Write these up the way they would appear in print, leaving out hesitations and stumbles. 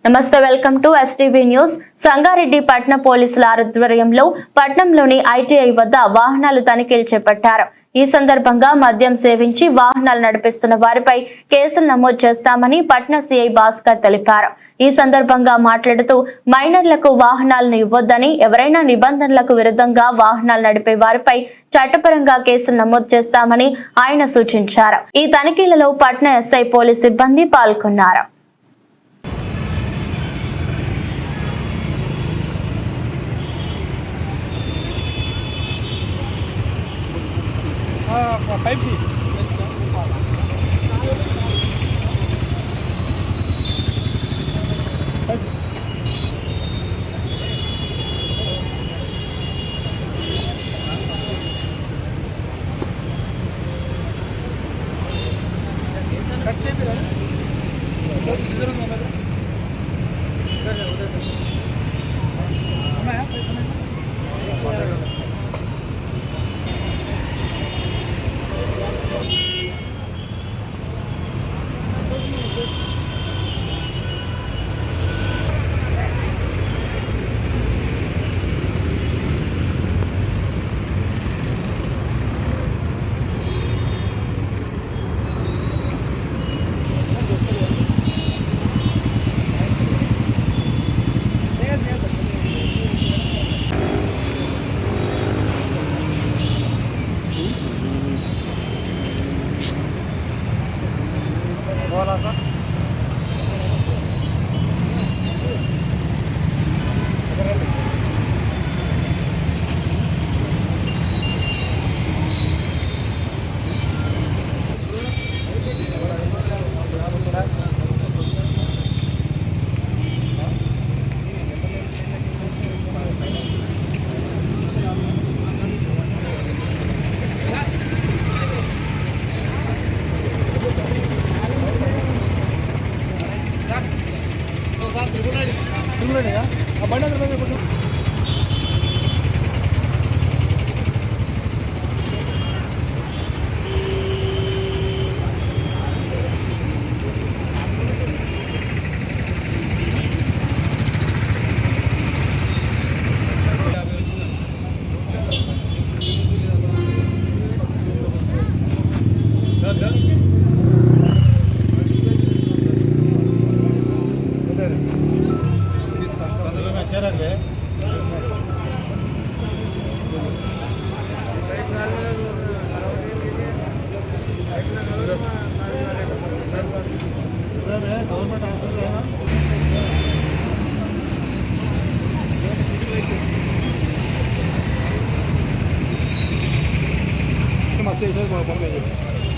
నమస్తే, welcome to STV news. Sangareddy పట్టణ పోలీసుల ఆధ్వర్యంలో పట్టణంలోని ఐటీఐ వద్ద వాహనాలు తనిఖీలు చేపట్టారు. ఈ సందర్భంగా మద్యం సేవించి వాహనాలు నడిపిస్తున్న వారిపై కేసులు నమోదు చేస్తామని పట్టణ సిఐ భాస్కర్ తెలిపారు. ఈ సందర్భంగా మాట్లాడుతూ మైనర్లకు వాహనాలను ఇవ్వొద్దని, ఎవరైనా నిబంధనలకు విరుద్ధంగా వాహనాలు నడిపే వారిపై చట్టపరంగా కేసులు నమోదు చేస్తామని ఆయన సూచించారు. ఈ తనిఖీలలో పట్టణ ఎస్ఐ పోలీస్ సిబ్బంది పాల్గొన్నారు. टाइप सी कट चाहिए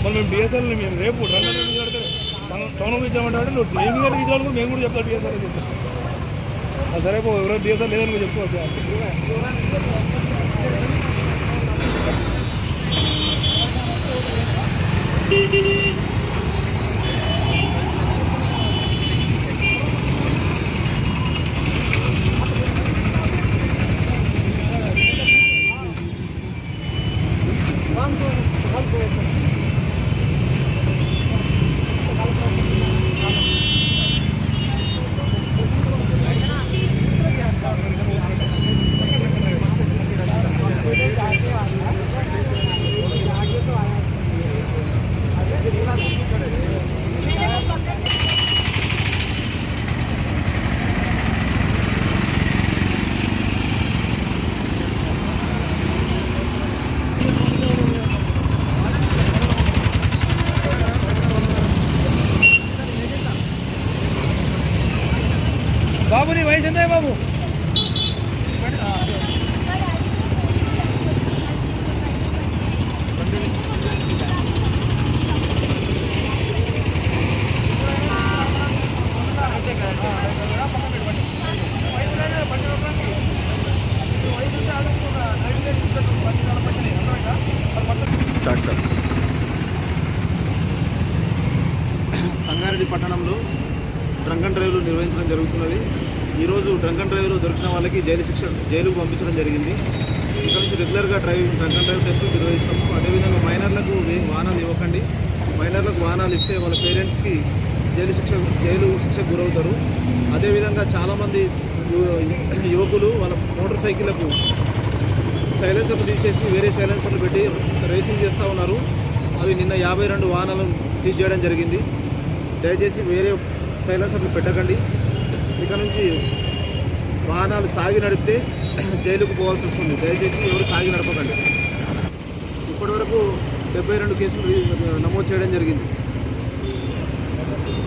मैं डीएसएल रेपू టౌన్ ఇచ్చామంటే నువ్వు ఏమి గంటకి ఇచ్చావు మేము కూడా చెప్తాను డిఎస్ఎల్ చెప్తాను. సరే ఎవరో డిఎస్ఎల్ లేదని నువ్వు చెప్పుకోవచ్చు. बाबू नी वही चंदा है बाबू సంగారెడ్డి పట్టణంలో డ్రంక్ అండ్ డ్రైవ్లు నిర్వహించడం జరుగుతున్నది. ఈరోజు డ్రంక్ అండ్ డ్రైవ్లో దొరికిన వాళ్ళకి జైలుకు పంపించడం జరిగింది. ఇక్కడ నుంచి రెగ్యులర్గా డ్రంక్ అండ్ డ్రైవ్ టెస్టులు నిర్వహిస్తాము. అదేవిధంగా మైనర్లకు వాహనాలు ఇవ్వకండి. మైనర్లకు వాహనాలు ఇస్తే వాళ్ళ పేరెంట్స్కి జైలు శిక్షకు గురవుతారు. అదేవిధంగా చాలామంది యువకులు వాళ్ళ మోటార్ సైకిళ్లకు సైలెన్సర్లు తీసేసి వేరే సైలెన్సర్లు పెట్టి రేసింగ్ చేస్తూ ఉన్నారు. అవి నిన్న 52 వాహనాలను సీజ్ చేయడం జరిగింది. దయచేసి వేరే సైలెన్సర్లు పెట్టకండి. ఇక నుంచి వాహనాలు తాగి నడిపితే జైలుకు పోవాల్సి వస్తుంది. దయచేసి ఎవరు తాగి నడపకండి. ఇప్పటివరకు 72 కేసులు నమోదు చేయడం జరిగింది.